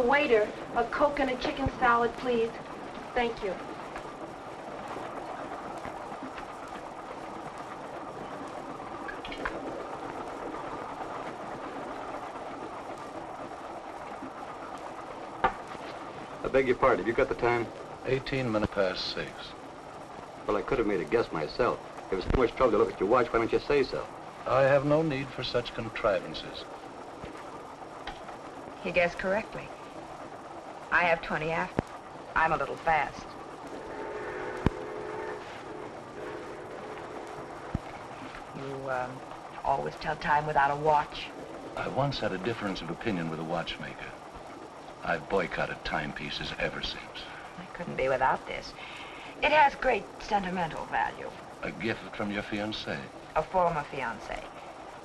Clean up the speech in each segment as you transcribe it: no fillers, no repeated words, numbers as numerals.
waiter, a Coke and a chicken salad, please. Thank you. I beg your pardon, have you got the time? 18 minutes past 6. Well, I could have made a guess myself. If it was too much trouble to look at your watch, why don't you say so? I have no need for such contrivances. You guessed correctly. I have 20 after. I'm a little fast. You, always tell time without a watch? I once had a difference of opinion with a watchmaker. I've boycotted timepieces ever since. I couldn't be without this. It has great sentimental value. A gift from your fiancée. A former fiancé.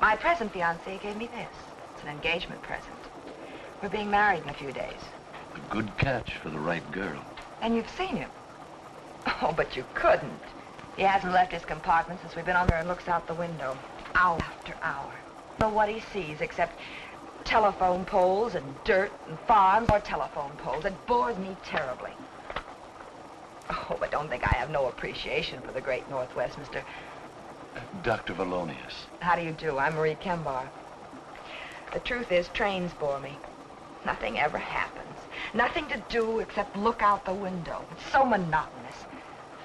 My present fiancé gave me this. It's an engagement present. We're being married in a few days. A good catch for the right girl. And you've seen him. Oh, but you couldn't. He hasn't left his compartment since we've been on there and looks out the window. Hour after hour. I don't know what he sees except telephone poles and dirt and farms or telephone poles. It bores me terribly. Oh, but don't think I have no appreciation for the great Northwest, Mr. Dr. Valonius. How do you do? I'm Marie Kembar. The truth is, trains bore me. Nothing ever happens. Nothing to do except look out the window. It's so monotonous.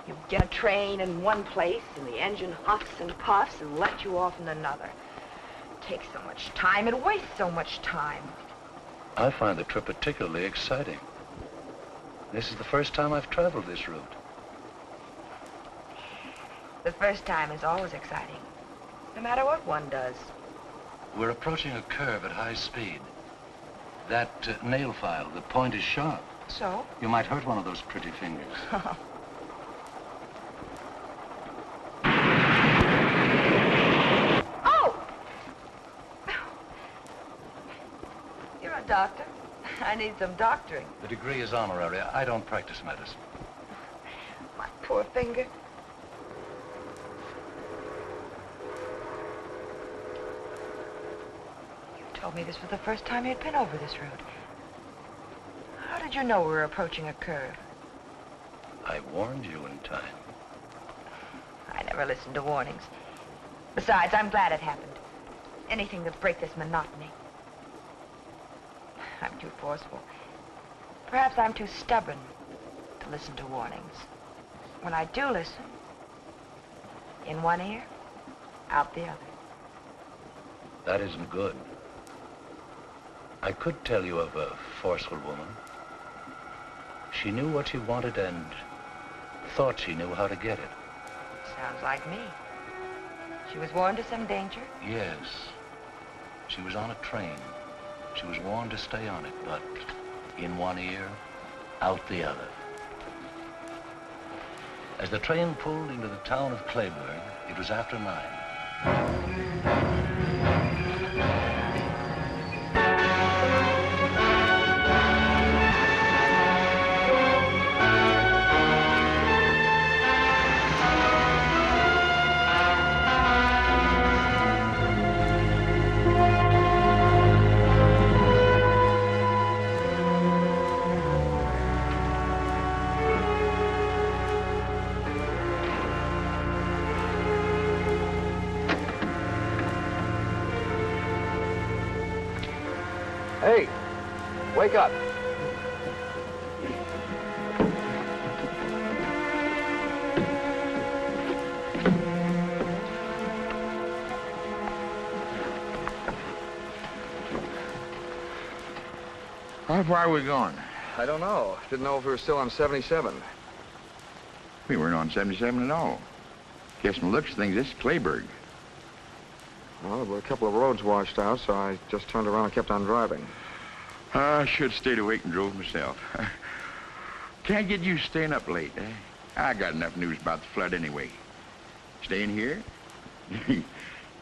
You get a train in one place, and the engine huffs and puffs and lets you off in another. It takes so much time. It wastes so much time. I find the trip particularly exciting. This is the first time I've traveled this route. The first time is always exciting, no matter what one does. We're approaching a curve at high speed. That nail file, the point is sharp. So? You might hurt one of those pretty fingers. Oh! You're a doctor. I need some doctoring. The degree is honorary. I don't practice medicine. My poor finger. You told me this was the first time you'd been over this route. How did you know we were approaching a curve? I warned you in time. I never listened to warnings. Besides, I'm glad it happened. Anything to break this monotony. I'm too forceful. Perhaps I'm too stubborn to listen to warnings. When I do listen, in one ear, out the other. That isn't good. I could tell you of a forceful woman. She knew what she wanted and thought she knew how to get it. Sounds like me. She was warned of some danger? Yes. She was on a train. She was warned to stay on it, but in one ear, out the other. As the train pulled into the town of Clayburgh, it was after 9. Hey, wake up. How far are we going? I don't know. Didn't know if we were still on 77. We weren't on 77 at all. Guess from the looks of things, this is Clayburgh. Well, there were a couple of roads washed out, so I just turned around and kept on driving. I should have stayed awake and drove myself. Can't get used to staying up late, eh? I got enough news about the flood anyway. Staying here?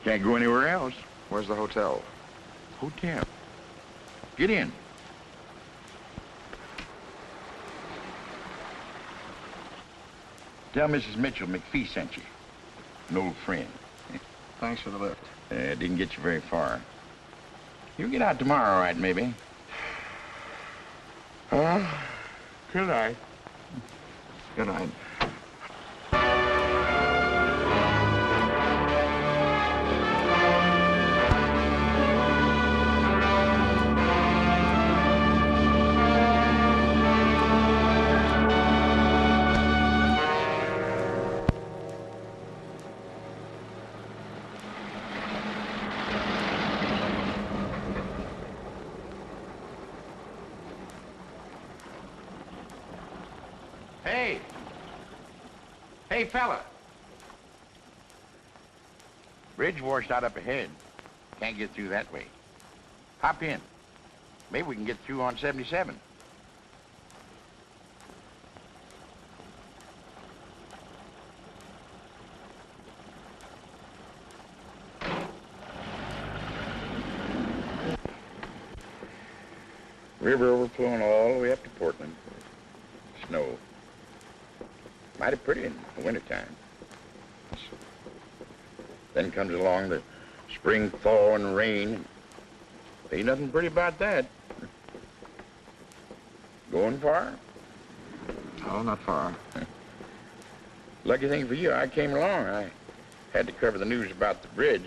Can't go anywhere else. Where's the hotel? Hotel. Get in. Tell Mrs. Mitchell McPhee sent you. An old friend. Thanks for the lift. Didn't get you very far. You'll get out tomorrow, all right, maybe? Good night. Good night. Hey! Hey, fella! Bridge washed out up ahead. Can't get through that way. Hop in. Maybe we can get through on 77. River overflowing all the way up to Portland. Snow. Mighty pretty in the wintertime. Then comes along the spring thaw and rain. Ain't nothing pretty about that. Going far? Oh, not far. Lucky thing for you, I came along. I had to cover the news about the bridge.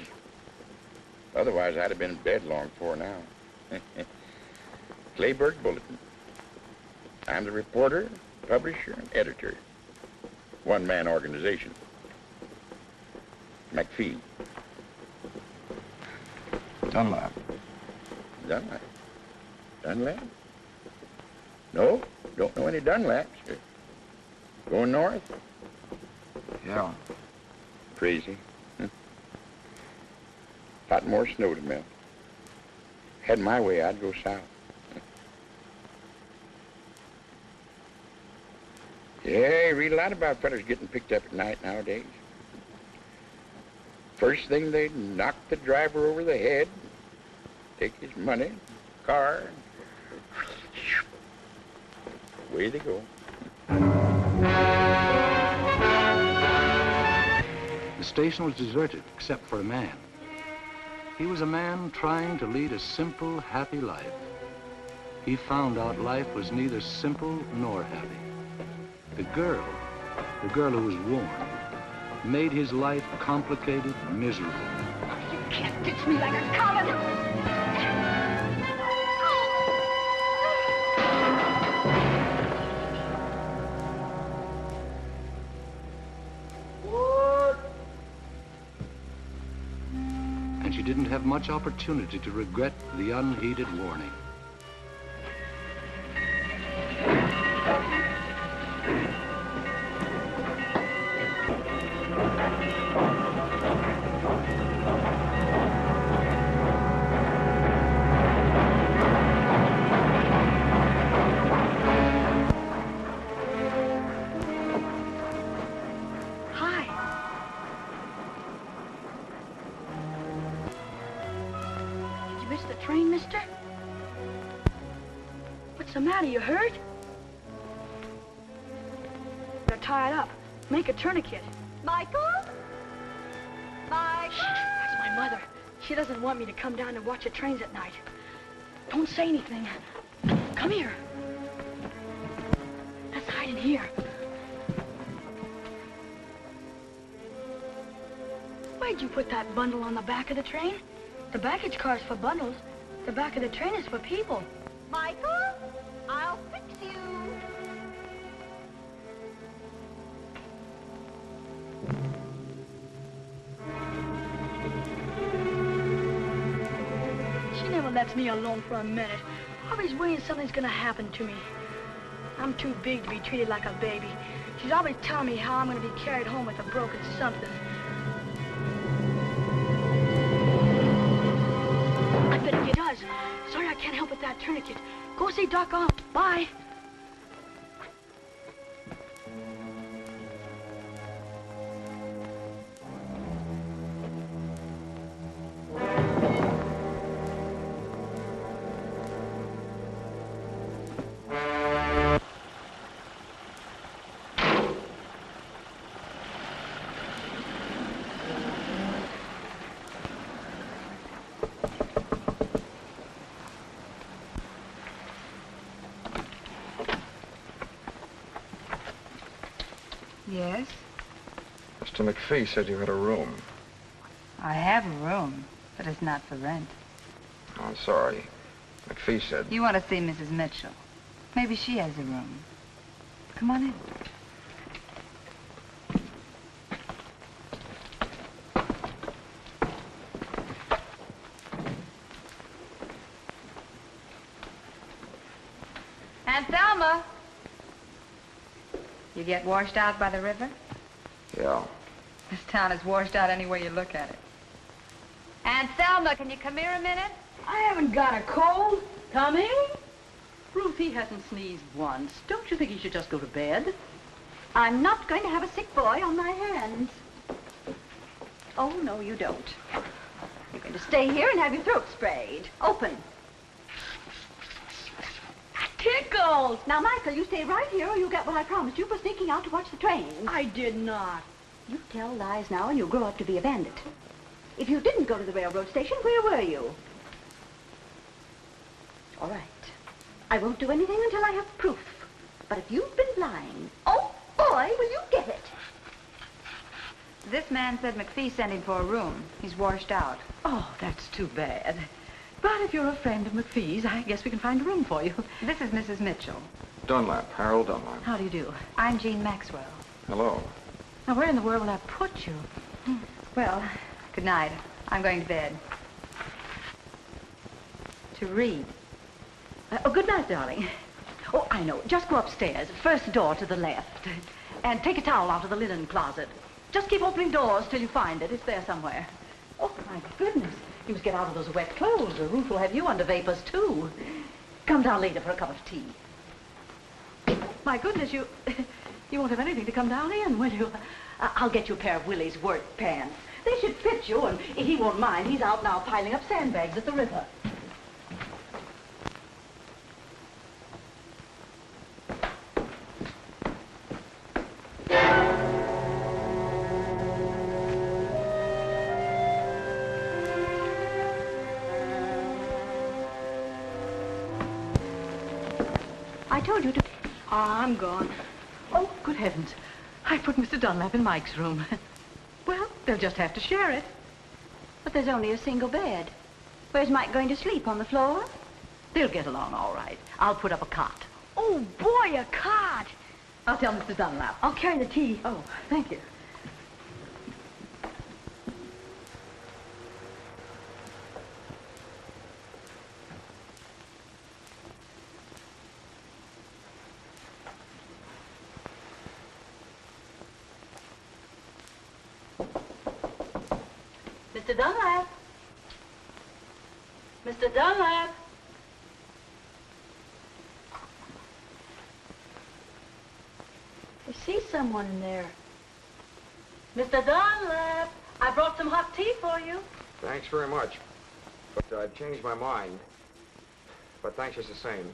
Otherwise, I'd have been in bed long before now. Clayburg Bulletin. I'm the reporter, publisher, and editor. One-man organization. McPhee. Dunlap. Dunlap. Dunlap? No, don't know any Dunlaps. Going north? Yeah. Crazy. Lot more snow to melt. Had my way, I'd go south. Yeah, you read a lot about fellas getting picked up at night nowadays. First thing, they knock the driver over the head, take his money, car, away they go. The station was deserted except for a man. He was a man trying to lead a simple, happy life. He found out life was neither simple nor happy. The girl who was warm, made his life complicated, miserable. You can't ditch me like a common. And she didn't have much opportunity to regret the unheeded warning. Train, mister? What's the matter? You hurt? They're tied up. Make a tourniquet. Michael? Michael? That's my mother. She doesn't want me to come down to watch the trains at night. Don't say anything. Come here. Let's hide in here. Why'd you put that bundle on the back of the train? The baggage car's for bundles. The back of the train is for people. Michael? I'll fix you. She never lets me alone for a minute. Always worrying something's gonna happen to me. I'm too big to be treated like a baby. She's always telling me how I'm gonna be carried home with a broken something. I bet he does. Sorry I can't help with that tourniquet. Go see Doc off. Bye. Yes? Mr. McPhee said you had a room. I have a room, but it's not for rent. Oh, I'm sorry. McPhee said... You want to see Mrs. Mitchell. Maybe she has a room. Come on in. Aunt Thelma! You get washed out by the river? Yeah. This town is washed out any way you look at it. Aunt Thelma, can you come here a minute? I haven't got a cold. Coming? Ruth, he hasn't sneezed once. Don't you think he should just go to bed? I'm not going to have a sick boy on my hands. Oh, no, you don't. You're going to stay here and have your throat sprayed. Open. Tickles! Now, Michael, you stay right here or you'll get what I promised you for sneaking out to watch the trains. I did not. You tell lies now and you'll grow up to be a bandit. If you didn't go to the railroad station, where were you? All right. I won't do anything until I have proof. But if you've been lying, oh, boy, will you get it. This man said McPhee sent him for a room. He's washed out. Oh, that's too bad. But if you're a friend of McPhee's, I guess we can find a room for you. This is Mrs. Mitchell. Dunlap, Harold Dunlap. How do you do? I'm Jean Maxwell. Hello. Now, where in the world will I put you? Well, good night. I'm going to bed. To read. Oh, good night, darling. Oh, I know. Just go upstairs, first door to the left, and take a towel out of the linen closet. Just keep opening doors till you find it. It's there somewhere. Oh, my goodness. You must get out of those wet clothes, or Ruth will have you under vapors, too. Come down later for a cup of tea. My goodness, you won't have anything to come down in, will you? I'll get you a pair of Willie's work pants. They should fit you, and he won't mind. He's out now piling up sandbags at the river. I told you to... I'm gone. Oh, good heavens. I put Mr. Dunlap in Mike's room. Well, they'll just have to share it. But there's only a single bed. Where's Mike going to sleep, on the floor? They'll get along all right. I'll put up a cot. Oh, boy, a cot. I'll tell Mr. Dunlap. I'll carry the tea. Oh, thank you. Mr. Dunlap. Mr. Dunlap. I see someone in there. Mr. Dunlap, I brought some hot tea for you. Thanks very much. But I've changed my mind. But thanks just the same.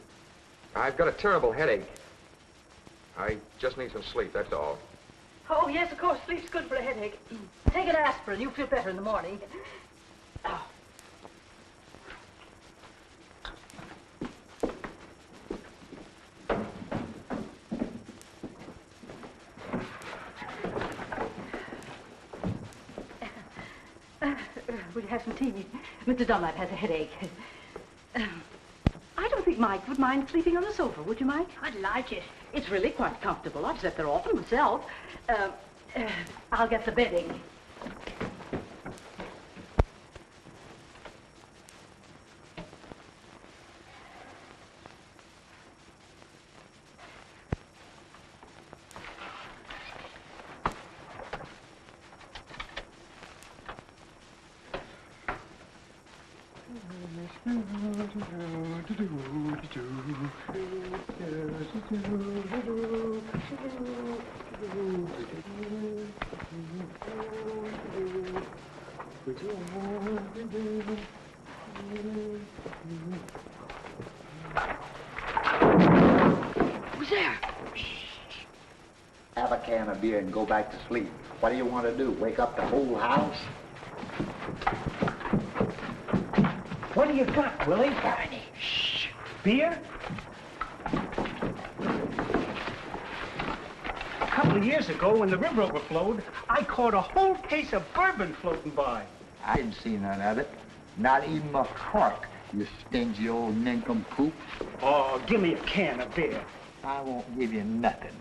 I've got a terrible headache. I just need some sleep, that's all. Oh, yes, of course. Sleep's good for a headache. Take an aspirin. You'll feel better in the morning. Oh. Will you have some tea? Mr. Dunlap has a headache. I don't think Mike would mind sleeping on the sofa, would you, Mike? I'd like it. It's really quite comfortable. I've slept there often myself. I'll get the bedding. Who's there? Have a can of beer and go back to sleep. What do you want to do? Wake up the whole house? What do you got, Willie? Got any? Shh. Beer? Come couple of years ago, when the river overflowed, I caught a whole case of bourbon floating by. I didn't see none of it. Not even a cork, you stingy old nincompoop. Oh, give me a can of beer. I won't give you nothing.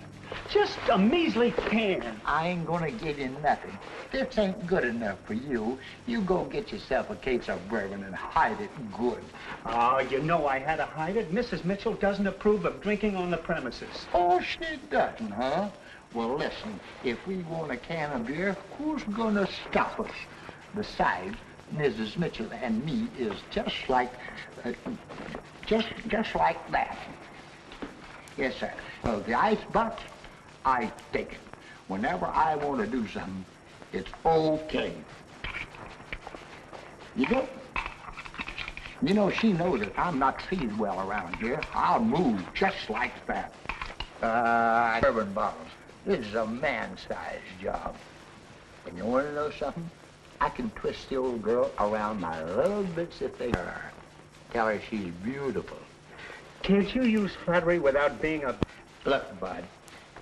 Just a measly can. I ain't gonna give you nothing. This ain't good enough for you. You go get yourself a case of bourbon and hide it good. Oh, you know I had to hide it. Mrs. Mitchell doesn't approve of drinking on the premises. Oh, she doesn't, huh? Well, listen, if we want a can of beer, who's gonna stop us? Besides, Mrs. Mitchell and me is just like that. Yes, sir. So the icebox, I take it. Whenever I want to do something, it's okay. You know, she knows that I'm not treated well around here. I'll move just like that. Bourbon bottles. This is a man-sized job. And you want to know something? I can twist the old girl around my little bits if they are. Tell her she's beautiful. Can't you use flattery without being a... Look, Bud,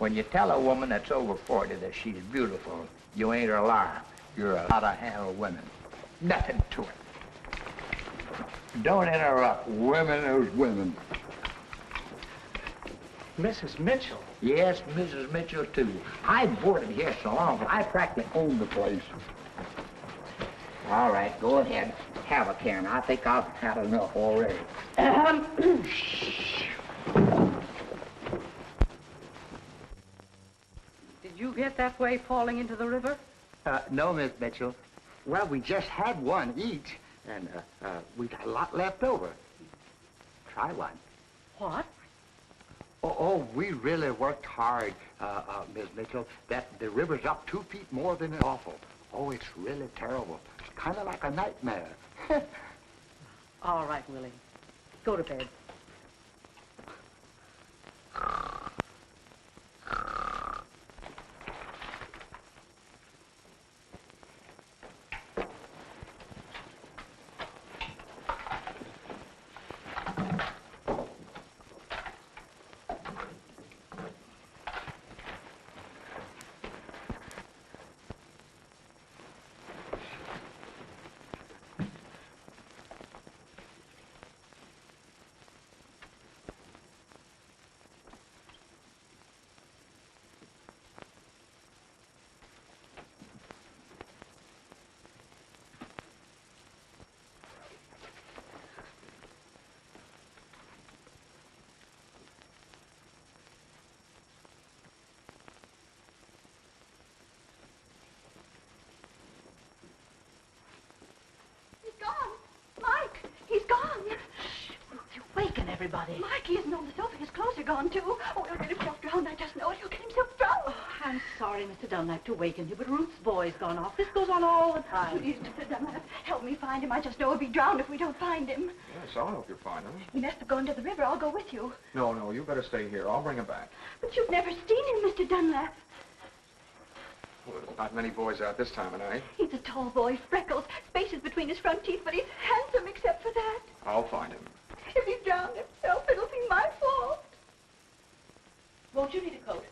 when you tell a woman that's over 40 that she's beautiful, you ain't a liar. You're a how-to-handle women. Nothing to it. Don't interrupt. Women is women. Mrs. Mitchell? Yes, Mrs. Mitchell, too. I boarded here so long, I practically own the place. All right, go ahead. Have a can. I think I've had enough already. Did you get that way falling into the river? No, Miss Mitchell. Well, we just had one each, and we got a lot left over. Try one. What? Oh, we really worked hard, Miss Mitchell. The river's up 2 feet more than it's awful. Oh, it's really terrible. Kind of like a nightmare. All right, Willie. Go to bed. Everybody. Mikey isn't on the sofa. His clothes are gone, too. Oh, he'll get himself drowned. I just know it. He'll get himself drowned. Oh, I'm sorry, Mr. Dunlap, to waken you, but Ruth's boy's gone off. This goes on all the time. Please, Mr. Dunlap, help me find him. I just know he'll be drowned if we don't find him. Yes, I'll help you find him. He must have gone to the river. I'll go with you. No, you better stay here. I'll bring him back. But you've never seen him, Mr. Dunlap. Well, there's not many boys out this time of night. He's a tall boy, freckles, spaces between his front teeth, but he's handsome except for that. I'll find him. If he drowned himself, it'll be my fault. Won't you need a coat?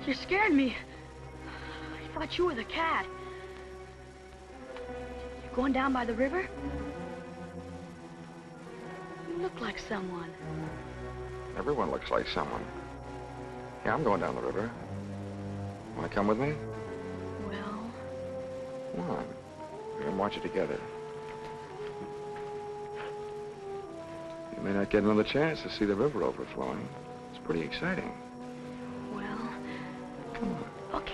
You scared me. I thought you were the cat. You going down by the river? You look like someone. Everyone looks like someone. Yeah, I'm going down the river. Want to come with me? Well... Come on. We can watch it together. You may not get another chance to see the river overflowing. It's pretty exciting. Well... Come on. Okay.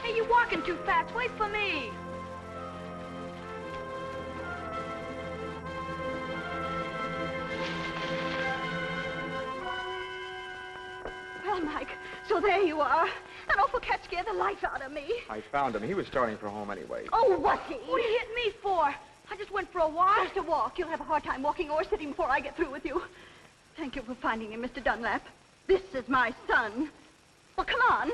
Hey, you're walking too fast. Wait for me. Well, Mike, so there you are. That awful cat scared the life out of me. I found him. He was starting for home anyway. Oh, was he? What do you hit me for? I just went for a walk. Just a walk. You'll have a hard time walking or sitting before I get through with you. Thank you for finding him, Mr. Dunlap. This is my son. Well, come on.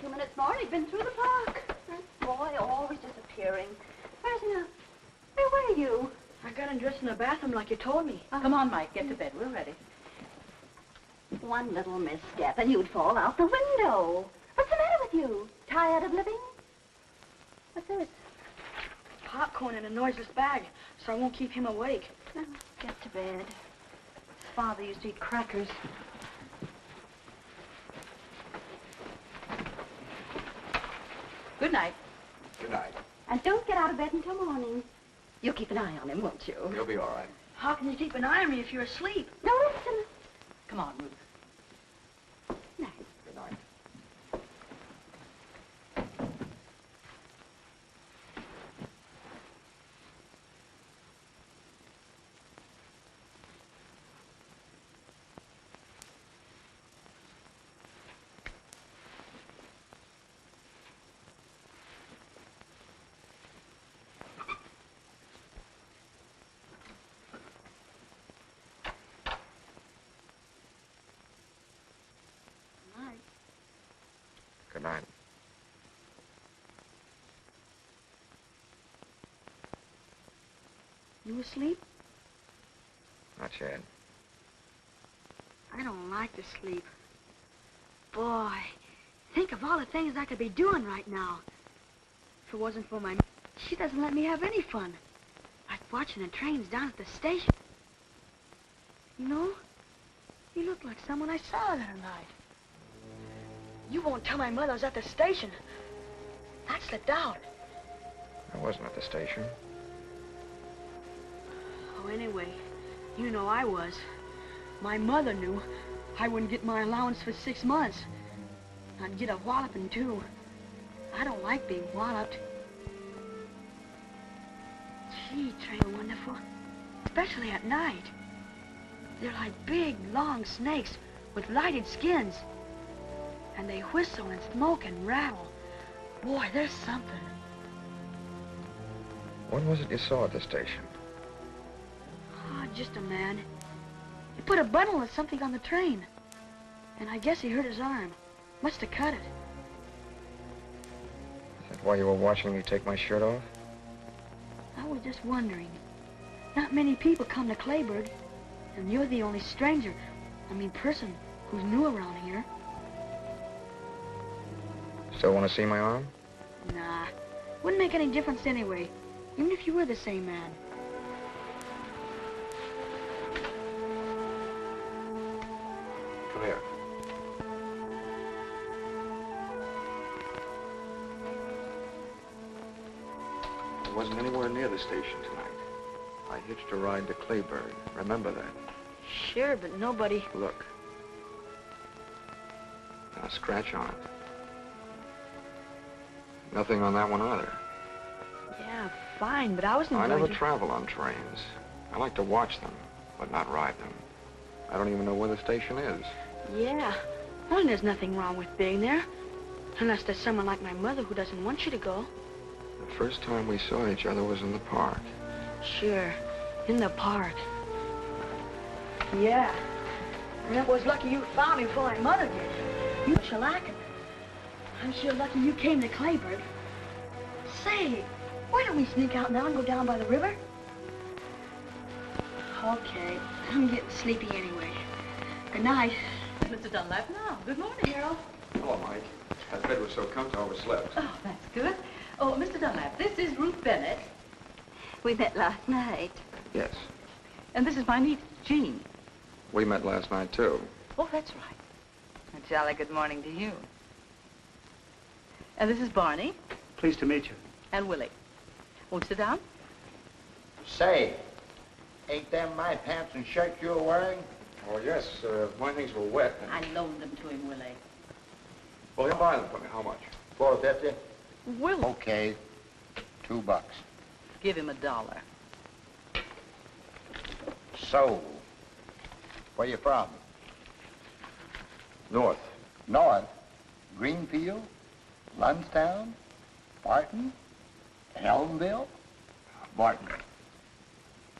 2 minutes more and he'd been through the park. That boy always disappearing. Where's he now? Where were you? I got undressed in the bathroom like you told me. Come on, Mike, get to bed. We're ready. One little misstep and you'd fall out the window. What's the matter with you? Tired of living? What's this? Popcorn in a noiseless bag, so I won't keep him awake. Oh, get to bed. His father used to eat crackers. Good night. Good night. And don't get out of bed until morning. You'll keep an eye on him, won't you? You'll be all right. How can you keep an eye on me if you're asleep? No, listen. Come on, Ruth. Night. Good night. Good night. You asleep? Not yet. I don't like to sleep. Boy, think of all the things I could be doing right now. If it wasn't for my... She doesn't let me have any fun. Like watching the trains down at the station. You know, you look like someone I saw the other night. You won't tell my mother I was at the station. That slipped out. I wasn't at the station. Oh, anyway, you know I was. My mother knew I wouldn't get my allowance for 6 months. I'd get a walloping, too. I don't like being walloped. Gee, trains are wonderful. Especially at night. They're like big, long snakes with lighted skins. And they whistle and smoke and rattle. Boy, there's something. What was it you saw at the station? Oh, just a man. He put a bundle of something on the train. And I guess he hurt his arm. Must have cut it. Is that why you were watching me take my shirt off? I was just wondering. Not many people come to Clayburg. And you're the only stranger, person who's new around here. Still want to see my arm? Nah. Wouldn't make any difference anyway. Even if you were the same man. Come here. I wasn't anywhere near the station tonight. I hitched a ride to Clayburg. Remember that? Sure, but nobody... Look. Now scratch on it. Nothing on that one either. Yeah, fine, but I wasn't I going never to... travel on trains. I like to watch them, but not ride them. I don't even know where the station is. Yeah. Well, there's nothing wrong with being there. Unless there's someone like my mother who doesn't want you to go. The first time we saw each other was in the park. Sure. In the park. Yeah. And it was lucky you found me before my mother did. You were shellacking. I'm sure lucky you came to Clayburg. Say, why don't we sneak out now and go down by the river? Okay, I'm getting sleepy anyway. Good night. Mr. Dunlap now. Good morning, Harold. Hello, Mike. That bed was so comfortable, I overslept. Oh, that's good. Oh, Mr. Dunlap, this is Ruth Bennett. We met last night. Yes. And this is my niece, Jean. We met last night, too. Oh, that's right. A jolly good morning to you. And this is Barney Pleased to meet you. and Willie. Won't you sit down? Say, ain't them my pants and shirt you're wearing? Oh, yes. My things were wet. I loaned them to him, Willie. Well, he'll buy them for me. How much? $4.50? Willie. Okay, $2. Give him $1. So, where you from? North. North? Greenfield? Lundstown? Barton? Elmville? Barton.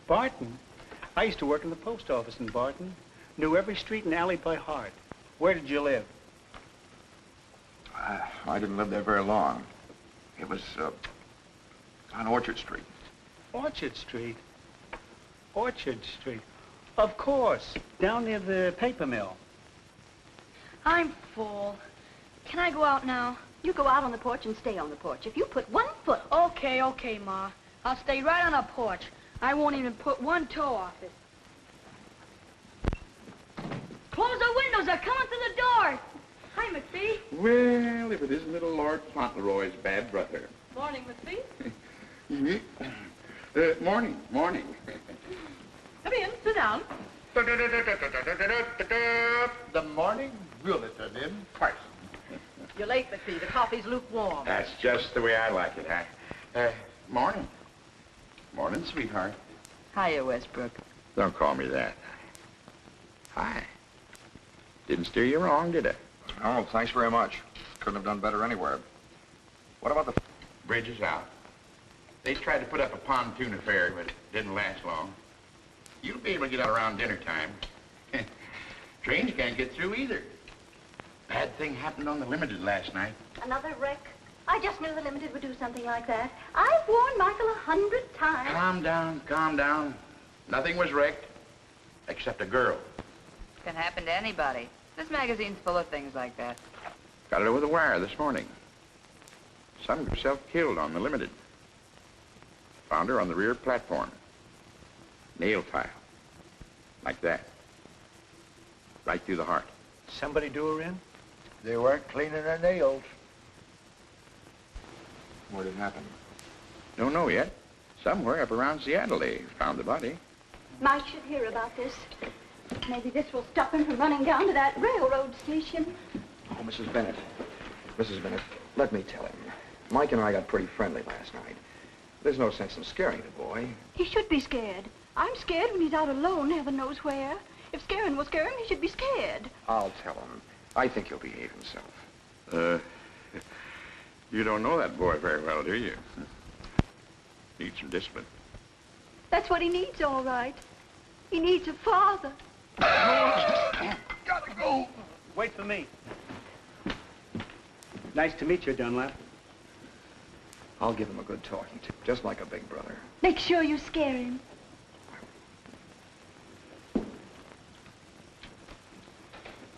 Barton? I used to work in the post office in Barton. Knew every street and alley by heart. Where did you live? I didn't live there very long. It was on Orchard Street. Orchard Street. Orchard Street. Of course. Down near the paper mill. I'm full. Can I go out now? You go out on the porch and stay on the porch. If you put one foot... Okay, Ma. I'll stay right on the porch. I won't even put one toe off it. Close the windows. They're coming through the door. Hi, McPhee. Well, if it isn't little Lord Fauntleroy's bad brother. Morning, McPhee. Morning. Come in, sit down. The morning bulletin in person. You're late, McPhee. The coffee's lukewarm. That's just the way I like it, huh? Morning. Morning, sweetheart. Hiya, Westbrook. Don't call me that. Hi. Didn't steer you wrong, did I? Oh, thanks very much. Couldn't have done better anywhere. What about the... Bridge is out. They tried to put up a pontoon affair, but it didn't last long. You'll be able to get out around dinner time. Trains can't get through either. Bad thing happened on the Limited last night. Another wreck? I just knew the Limited would do something like that. I've warned Michael 100 times. Calm down. Nothing was wrecked, except a girl. Can happen to anybody. This magazine's full of things like that. Got it over the wire this morning. Some girl self-killed on the Limited. Found her on the rear platform. Nail tile. Like that. Right through the heart. Somebody do her in? They weren't cleaning their nails. Where did it happen? Don't know yet. Somewhere up around Seattle they found the body. Mike should hear about this. Maybe this will stop him from running down to that railroad station. Oh, Mrs. Bennett. Mrs. Bennett, let me tell him. Mike and I got pretty friendly last night. There's no sense in scaring the boy. He should be scared. I'm scared when he's out alone, heaven knows where. If scaring will scare him, he should be scared. I'll tell him. I think he'll behave himself. You don't know that boy very well, do you? Needs some discipline. That's what he needs, all right. He needs a father. Gotta go. Wait for me. Nice to meet you, Dunlap. I'll give him a good talking to, just like a big brother. Make sure you scare him.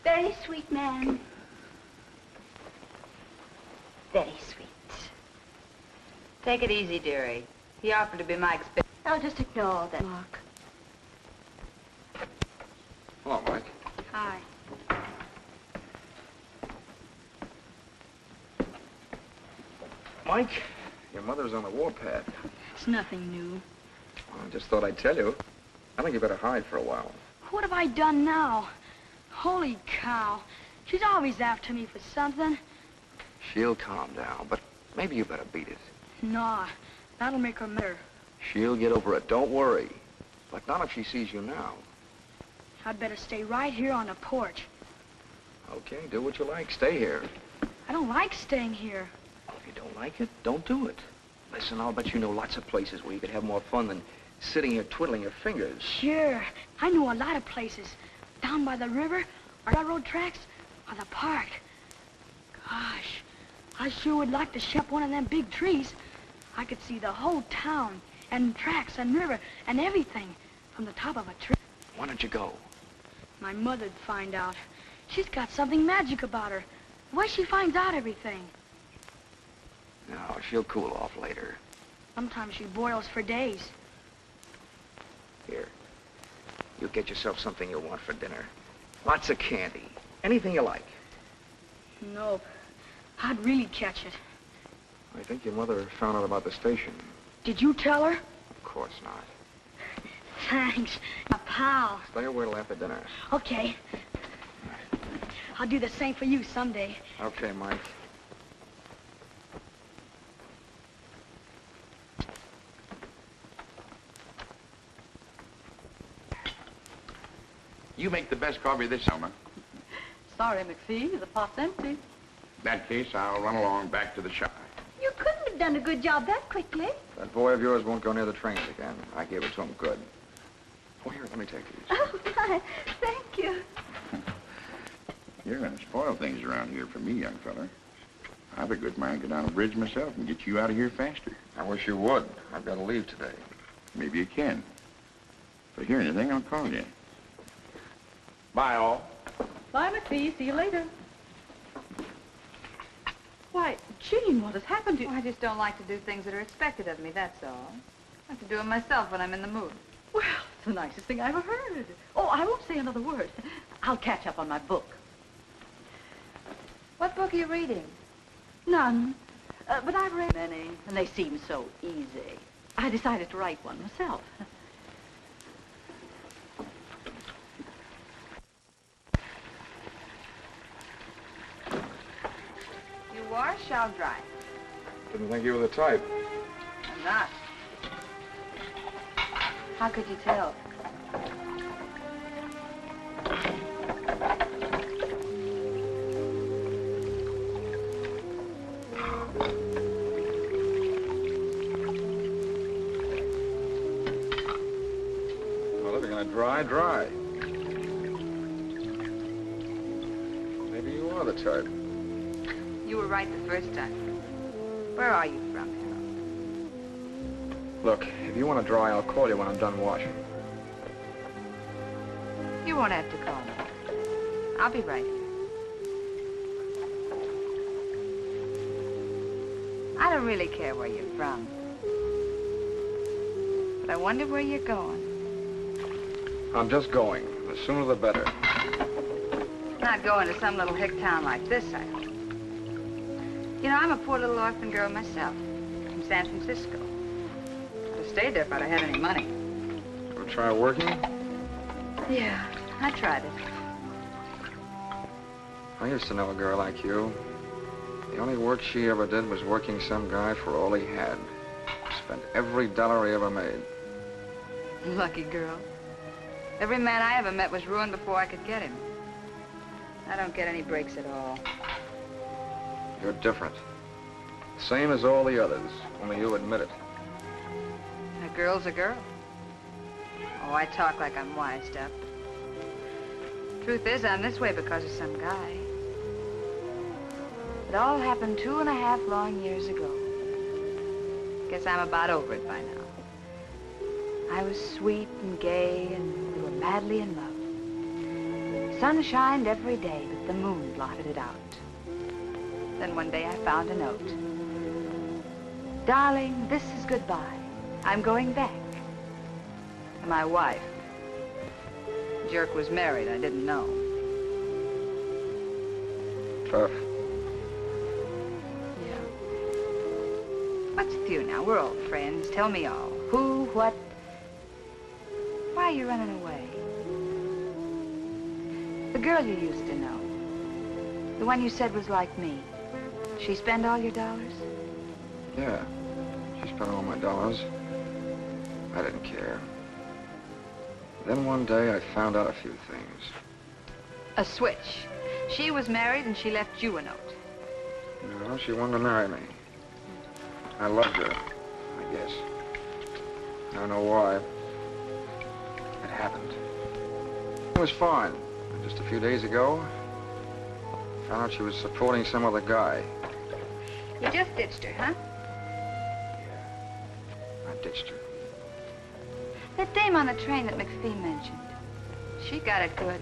Very sweet man. Very sweet. Take it easy, dearie. He offered to be Mike's... I'll just ignore that, Mark. Hello, Mike. Hi. Mike? Your mother's on the warpath. It's nothing new. Well, I just thought I'd tell you. I think you better hide for a while. What have I done now? Holy cow. She's always after me for something. She'll calm down, but maybe you better beat it. Nah, that'll make her mad. She'll get over it, don't worry. But not if she sees you now. I'd better stay right here on the porch. Okay, do what you like. Stay here. I don't like staying here. If you don't like it, don't do it. Listen, I'll bet you know lots of places where you could have more fun than sitting here twiddling your fingers. Sure, I know a lot of places. Down by the river, or railroad tracks, or the park. Gosh, I sure would like to ship one of them big trees. I could see the whole town and tracks and river and everything from the top of a tree. Why don't you go? My mother'd find out. She's got something magic about her. The way she finds out everything. No, she'll cool off later. Sometimes she boils for days. Here, you get yourself something you'll want for dinner. Lots of candy. Anything you like. Nope. I'd really catch it. I think your mother found out about the station. Did you tell her? Of course not. Thanks, a pal. Stay away till after dinner. Okay. I'll do the same for you someday. Okay, Mike. You make the best coffee this summer. Sorry, McPhee, the pot's empty. In that case, I'll run along back to the shop. You couldn't have done a good job that quickly. That boy of yours won't go near the trains again. I gave it to him good. Oh, here, let me take these. Oh, my. Thank you. You're going to spoil things around here for me, young fella. I've a good mind to get on a bridge myself and get you out of here faster. I wish you would. I've got to leave today. Maybe you can. If I hear anything, I'll call you. Bye, all. Bye, McPhee. See you later. Why, Jean, what has happened to you? I just don't like to do things that are expected of me, that's all. I like to do them myself when I'm in the mood. Well, it's the nicest thing I ever heard. Oh, I won't say another word. I'll catch up on my book. What book are you reading? None. But I've read many, and they seem so easy. I decided to write one myself. You wash, I'll dry. Didn't think you were the type. I'm not. How could you tell? Well, if you're gonna dry, dry. Maybe you are the type. You were right the first time. Where are you from, Harold? Look, if you want to dry, I'll call you when I'm done washing. You won't have to call me. I'll be right here. I don't really care where you're from. But I wonder where you're going. I'm just going. The sooner the better. Not going to some little hick town like this, I hope. You know, I'm a poor little orphan girl myself, from San Francisco. I'd have stayed there if I'd have had any money. Wanna try working? Yeah, I tried it. I used to know a girl like you. The only work she ever did was working some guy for all he had. Spent every dollar he ever made. Lucky girl. Every man I ever met was ruined before I could get him. I don't get any breaks at all. You're different. Same as all the others, only you admit it. A girl's a girl. Oh, I talk like I'm wised up. Truth is, I'm this way because of some guy. It all happened 2.5 long years ago. Guess I'm about over it by now. I was sweet and gay, and we were madly in love. Sun shined every day, but the moon blotted it out. Then one day I found a note. Darling, this is goodbye. I'm going back. And my wife. The jerk was married. I didn't know. Tough. Yeah. What's with you now? We're old friends. Tell me all. Who, what? Why are you running away? The girl you used to know. The one you said was like me. She spend all your dollars? Yeah. She spent all my dollars. I didn't care. Then one day I found out a few things. A switch. She was married and she left you a note. No, she wanted to marry me. I loved her, I guess. I don't know why. It happened. It was fine. Just a few days ago, I found out she was supporting some other guy. You just ditched her, huh? I ditched her. That dame on the train that McPhee mentioned. She got it good.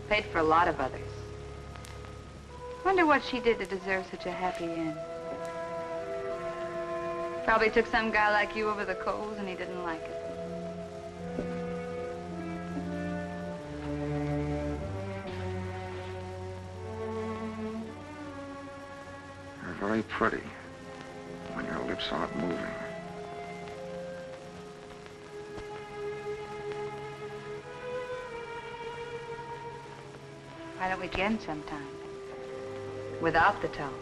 Paid for a lot of others. Wonder what she did to deserve such a happy end. Probably took some guy like you over the coals and he didn't like it. You're very pretty when your lips aren't moving. Why don't we again sometime? Without the towel.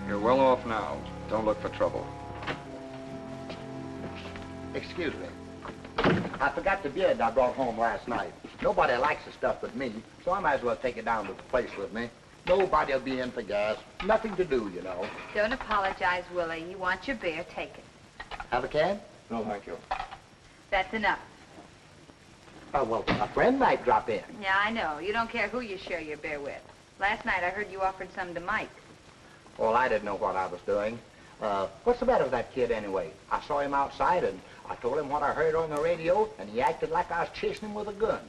You're well off now. Don't look for trouble. Excuse me. I forgot the beard I brought home last night. Nobody likes the stuff but me, so I might as well take it down to the place with me. Nobody'll be in for gas. Nothing to do, you know. Don't apologize, Willie. You want your beer, take it. Have a can? No, thank you. That's enough. Oh, well, a friend might drop in. Yeah, I know. You don't care who you share your beer with. Last night I heard you offered some to Mike. Well, I didn't know what I was doing. What's the matter with that kid anyway? I saw him outside and I told him what I heard on the radio and he acted like I was chasing him with a gun.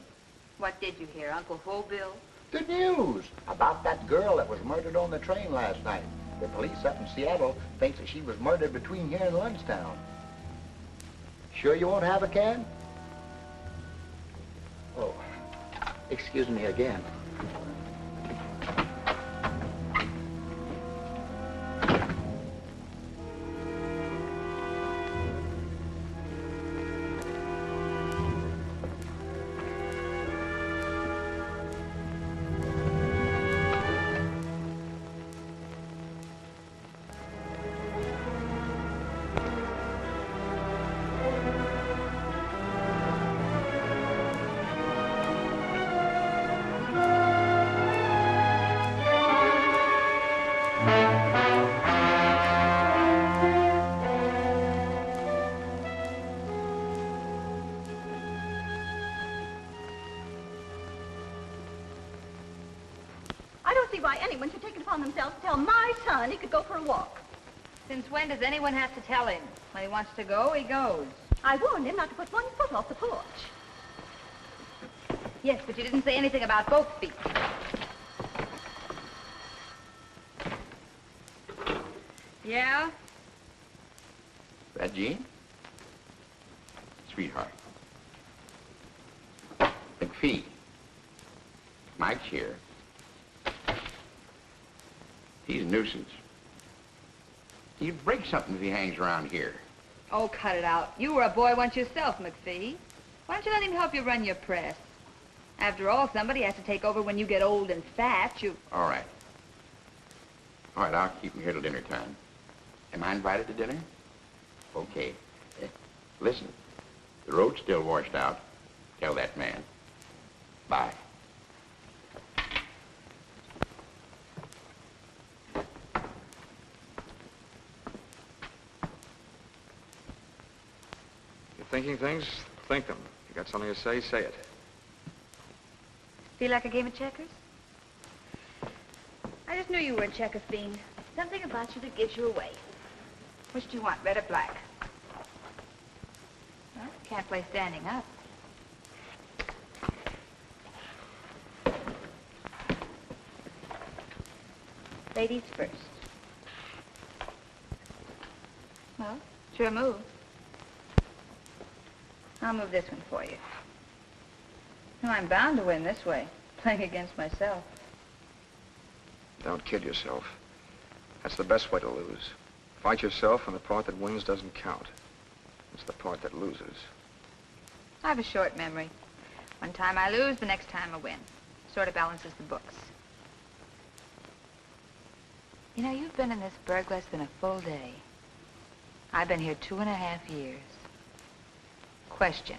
What did you hear, Uncle Bill? The news about that girl that was murdered on the train last night. The police up in Seattle thinks that she was murdered between here and Lunchtown. Sure you won't have a can? Oh, excuse me again. Anyone should take it upon themselves to tell my son he could go for a walk. Since when does anyone have to tell him? When he wants to go, he goes. I warned him not to put one foot off the porch. Yes, but you didn't say anything about both feet. Yeah? That Jean? Sweetheart. McPhee. Mike's here. He's a nuisance. He'd break something if he hangs around here. Oh, cut it out. You were a boy once yourself, McPhee. Why don't you let him help you run your press? After all, somebody has to take over when you get old and fat. All right. All right, I'll keep him here till dinner time. Am I invited to dinner? Okay. Listen, the road's still washed out. Tell that man. Bye. Thinking things, think them. You got something to say, say it. Feel like a game of checkers? I just knew you were a checker fiend. Something about you that gives you away. Which do you want, red or black? Well, can't play standing up. Ladies first. Well, sure move. I'll move this one for you. No, I'm bound to win this way, playing against myself. Don't kid yourself. That's the best way to lose. Fight yourself, and the part that wins doesn't count. It's the part that loses. I have a short memory. One time I lose, the next time I win. Sort of balances the books. You know, you've been in this burg less than a full day. I've been here 2.5 years. Question.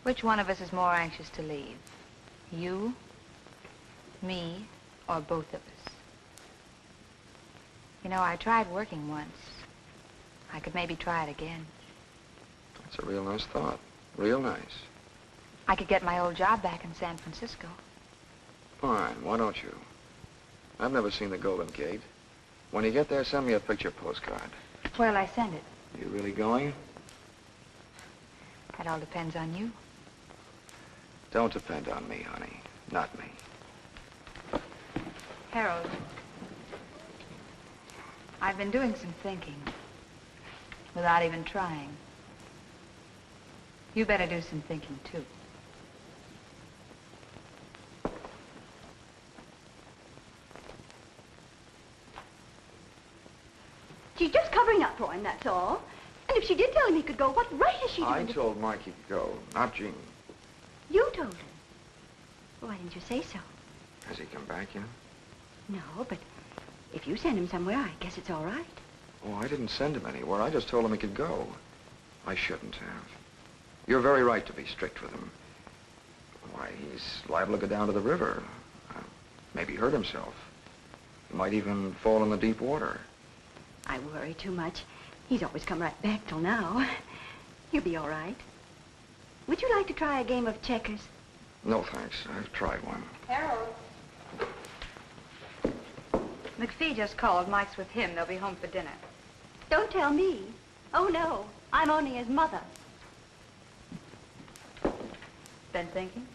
Which one of us is more anxious to leave? You, me, or both of us? You know, I tried working once. I could maybe try it again. That's a real nice thought. Real nice. I could get my old job back in San Francisco. Fine, why don't you? I've never seen the Golden Gate. When you get there, send me a picture postcard. Where'll I send it? You really going? That all depends on you. Don't depend on me, honey. Not me. Harold, I've been doing some thinking without even trying. You better do some thinking, too. She's just covering up for him, that's all. And if she did tell him he could go, what right is she doing? I told Mike he could go, not Jean. You told him. Well, why didn't you say so? Has he come back yet? No, but if you send him somewhere, I guess it's all right. Oh, I didn't send him anywhere. I just told him he could go. I shouldn't have. You're very right to be strict with him. Why, he's liable to go down to the river. Maybe hurt himself. He might even fall in the deep water. I worry too much. He's always come right back till now. He'll be all right. Would you like to try a game of checkers? No, thanks. I've tried one. Harold. McPhee just called. Mike's with him. They'll be home for dinner. Don't tell me. Oh, no. I'm only his mother. Been thinking?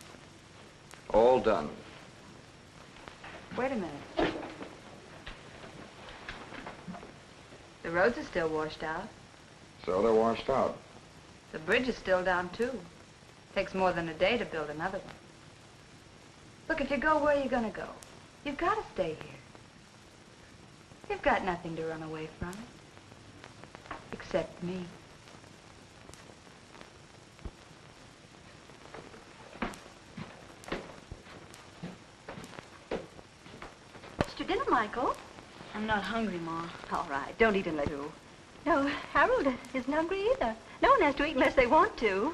All done. Wait a minute. The roads are still washed out. So they're washed out. The bridge is still down, too. Takes more than a day to build another one. Look, if you go where you're gonna go, you've got to stay here. You've got nothing to run away from. Except me. What's to dinner, Michael? I'm not hungry, Ma. All right, don't eat unless you. No, Harold isn't hungry either. No one has to eat unless they want to.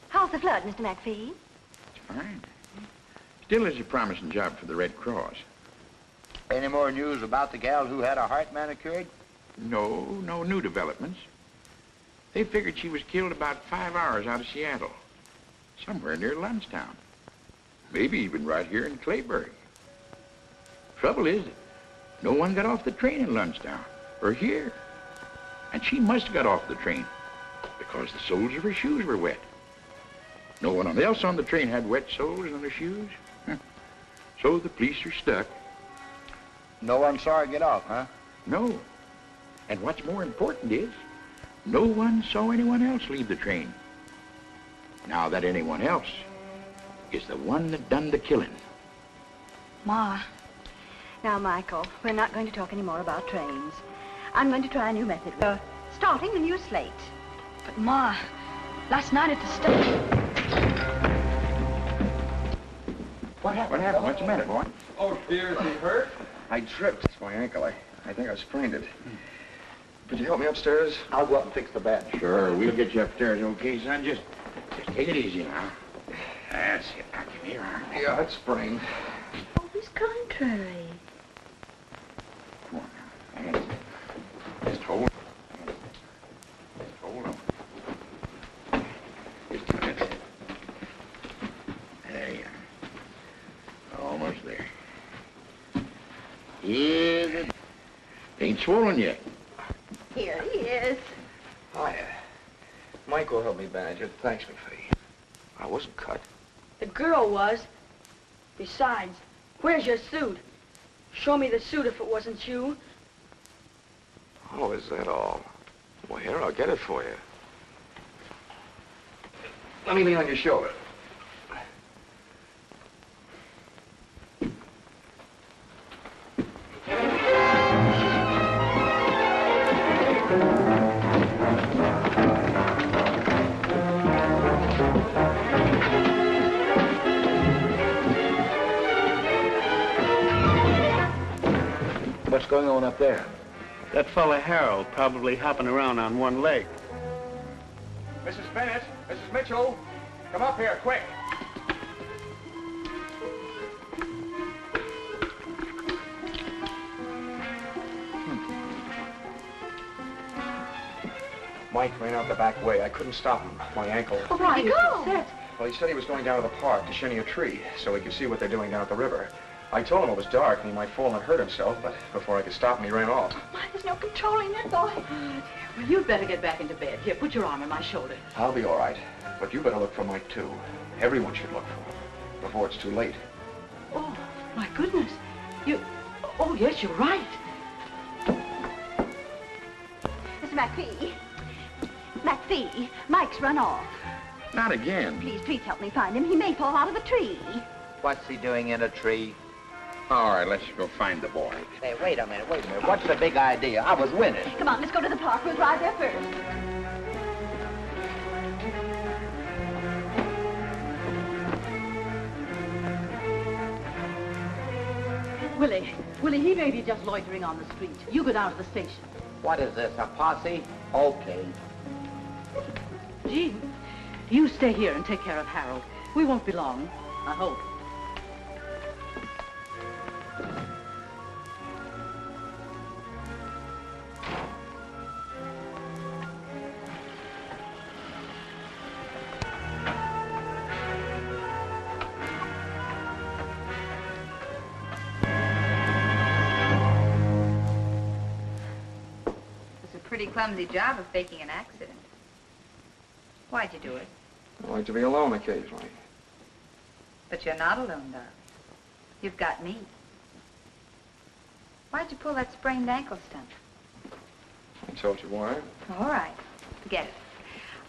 How's the flood, Mr. McPhee? It's fine. Still is a promising job for the Red Cross. Any more news about the gal who had her heart manicured? No new developments. They figured she was killed about 5 hours out of Seattle. Somewhere near Lunstown. Maybe even right here in Claybury. Trouble is that no one got off the train in Lunstown, or here. And she must have got off the train, because the soles of her shoes were wet. No one else on the train had wet soles on their shoes. So the police are stuck. No one saw her get off, huh? No. And what's more important is, no one saw anyone else leave the train. Now that anyone else is the one that done the killing. Ma. Now, Michael, we're not going to talk any more about trains. I'm going to try a new method. We're starting a new slate. But, Ma, last night at the station... What happened? What's the matter, boy? Oh, dear, is he hurt? I tripped. It's my ankle. I think I sprained it. Could you help me upstairs? I'll go up and fix the bed. Sure, we'll get you upstairs, okay, son? Just take it easy now. That's it. Now, give me your arm. Yeah, it's sprained. Always contrary. Come on now. Hang on. Just hold. Just hold on. Just a minute. There you are. Almost there. Yeah, ain't swollen yet. Here he is. Hiya. Mike will help me bandage it. Thanks, McPhee. I wasn't cut. The girl was. Besides, where's your suit? Show me the suit if it wasn't you. Oh, is that all? Well, here, I'll get it for you. Let me lean on your shoulder. What's going on up there? That fella Harold probably hopping around on one leg. Mrs. Bennett, Mrs. Mitchell, come up here, quick. Mike ran out the back way. I couldn't stop him. My ankle. Oh, where'd he go? Well, he said he was going down to the park to shinny a tree so he could see what they're doing down at the river. I told him it was dark and he might fall and hurt himself, but before I could stop him, he ran off. My, there's no controlling that boy. Well, you'd better get back into bed. Here, put your arm on my shoulder. I'll be all right, but you better look for Mike, too. Everyone should look for him before it's too late. Oh, my goodness. Oh, yes, you're right. Mr. McPhee. McPhee, Mike's run off. Not again. Please help me find him. He may fall out of the tree. What's he doing in a tree? All right, let's go find the boy. Hey, wait a minute. What's the big idea? I was winning. Come on, let's go to the park. We'll drive there first. Willie, he may be just loitering on the street. You go down to the station. What is this, a posse? Okay. Jean, you stay here and take care of Harold. We won't be long, I hope. Pretty clumsy job of faking an accident. Why'd you do it? I like to be alone occasionally. But you're not alone, darling. You've got me. Why'd you pull that sprained ankle stunt? I told you why. All right. Forget it.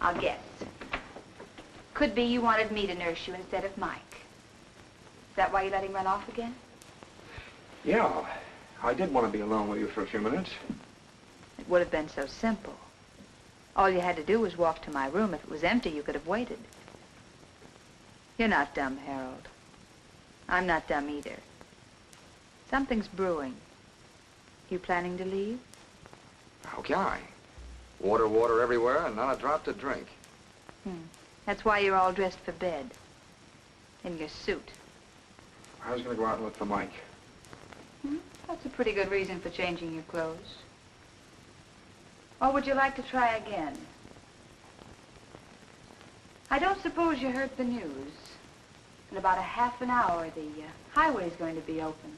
I'll guess. Could be you wanted me to nurse you instead of Mike. Is that why you let him run off again? Yeah, I did want to be alone with you for a few minutes. It would have been so simple. All you had to do was walk to my room. If it was empty, you could have waited. You're not dumb, Harold. I'm not dumb either. Something's brewing. You planning to leave? How can I? Water everywhere and not a drop to drink. That's why you're all dressed for bed. In your suit. I was going to go out and look for Mike. That's a pretty good reason for changing your clothes. Or would you like to try again? I don't suppose you heard the news. In about a half an hour, the highway's going to be open.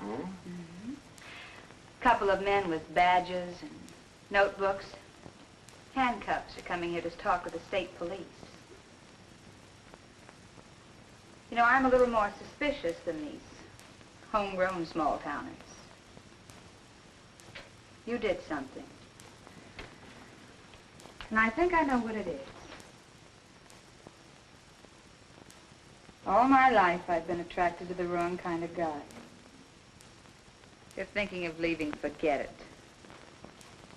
Oh? Couple of men with badges and notebooks, handcuffs are coming here to talk with the state police. You know, I'm a little more suspicious than these homegrown small-towners. You did something. And I think I know what it is. All my life, I've been attracted to the wrong kind of guy. If you're thinking of leaving, forget it.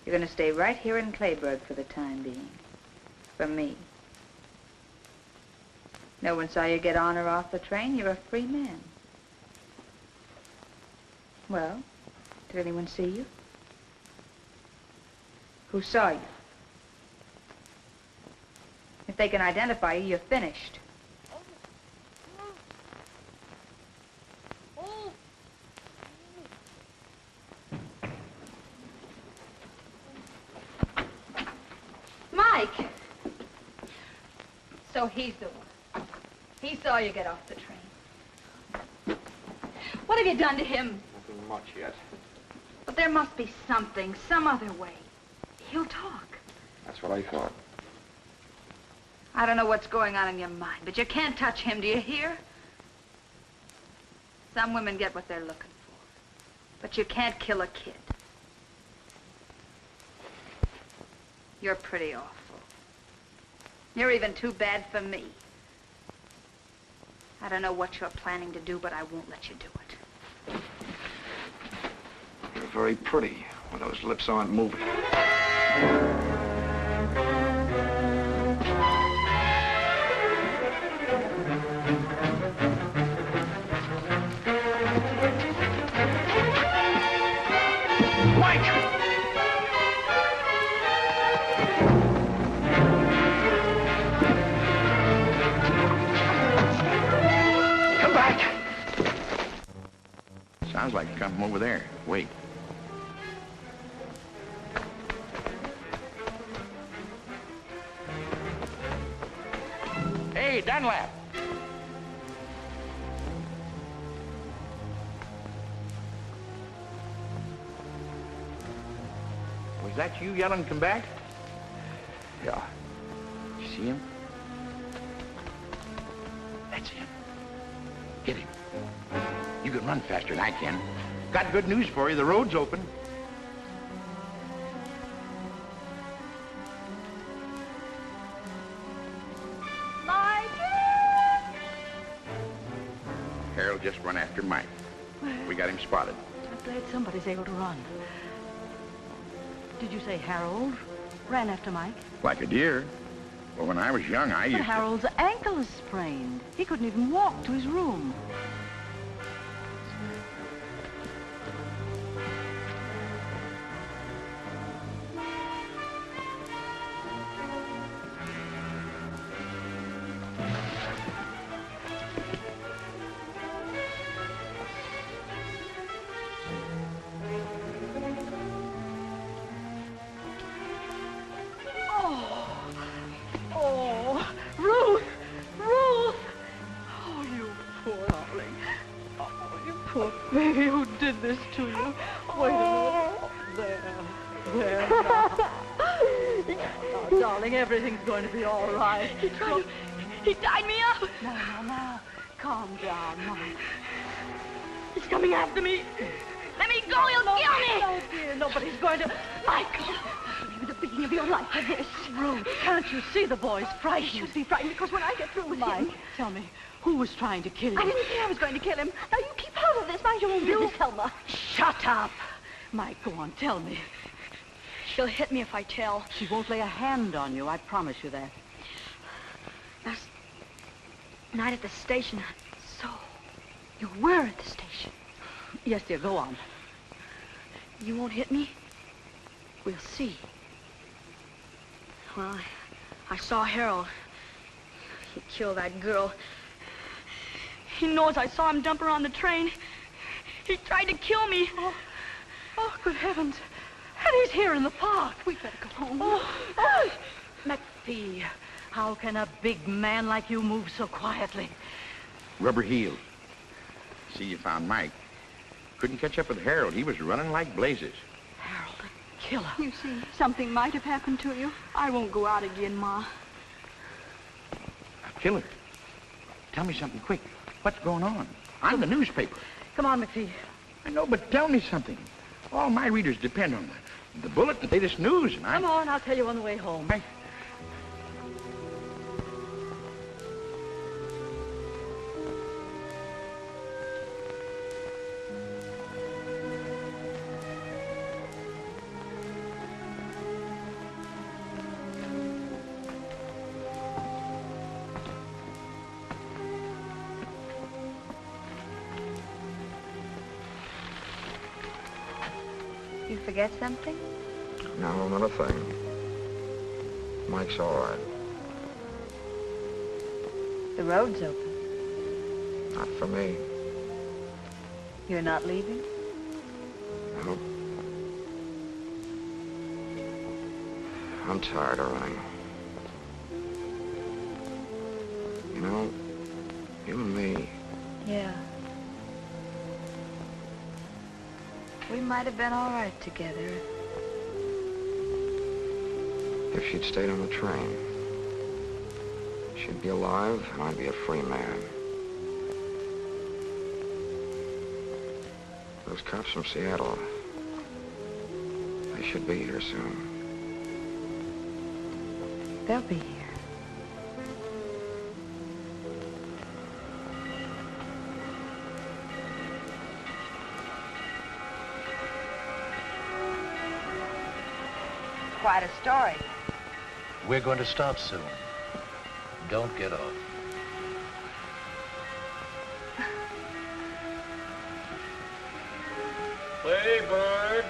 You're going to stay right here in Clayburg for the time being. For me. No one saw you get on or off the train. You're a free man. Well, did anyone see you? Who saw you? If they can identify you, you're finished. Mike! So he's the one. He saw you get off the train. What have you done to him? Nothing much yet. But there must be something, some other way. He'll talk. That's what I thought. I don't know what's going on in your mind, but you can't touch him, do you hear? Some women get what they're looking for, but you can't kill a kid. You're pretty awful. You're even too bad for me. I don't know what you're planning to do, but I won't let you do it. You're very pretty when those lips aren't moving. Sounds like come from over there. Wait. Hey, Dunlap. that you yelling, come back? Yeah. You see him? That's him. Get him. You can run faster than I can. Got good news for you. The road's open. Harold just run after Mike. We got him spotted. I'm glad somebody's able to run. Did you say Harold ran after Mike? Like a deer. Well, when I was young, I used But Harold's ankle is sprained. He couldn't even walk to his room. Baby, who did this to you? Wait a minute. There. Now, darling, everything's going to be all right. He tied me up. Now. Calm down, Mike. He's coming after me. Let me go, he'll kill me. No, dear, nobody's going to... Mike, you the beginning of your life for this. Ruth, can't you see the boy's frightened? You should be frightened because when I get through with Mike, him... tell me, who was trying to kill you? I didn't say I was going to kill him. Now, you keep out of this. Mind your own business, Selma. Shut up. Mike, go on, tell me. She'll hit me if I tell. She won't lay a hand on you, I promise you that. Last night at the station. So, you were at the station. Yes, dear, go on. You won't hit me? We'll see. Well, I saw Harold. He killed that girl. He knows I saw him dump her on the train. He tried to kill me. Oh, good heavens. And he's here in the park. We'd better go home. Oh. McPhee, how can a big man like you move so quietly? Rubber heeled. See, you found Mike. Couldn't catch up with Harold. He was running like blazes. Harold, a killer. You see, something might have happened to you. I won't go out again, Ma. A killer? Tell me something quick. What's going on? I'm the newspaper. Come on, McPhee. I know, but tell me something. All my readers depend on the bullet, the latest news, and Come on, I'll tell you on the way home. You forget something? No, not a thing. Mike's all right. The road's open. Not for me. You're not leaving? No. I'm tired of running. You know, you and me, Yeah. We might have been all right together. if she'd stayed on the train, she'd be alive and I'd be a free man. Those cops from Seattle, they should be here soon. They'll be here. Quite a story. We're going to stop soon. Don't get off. Play, bird.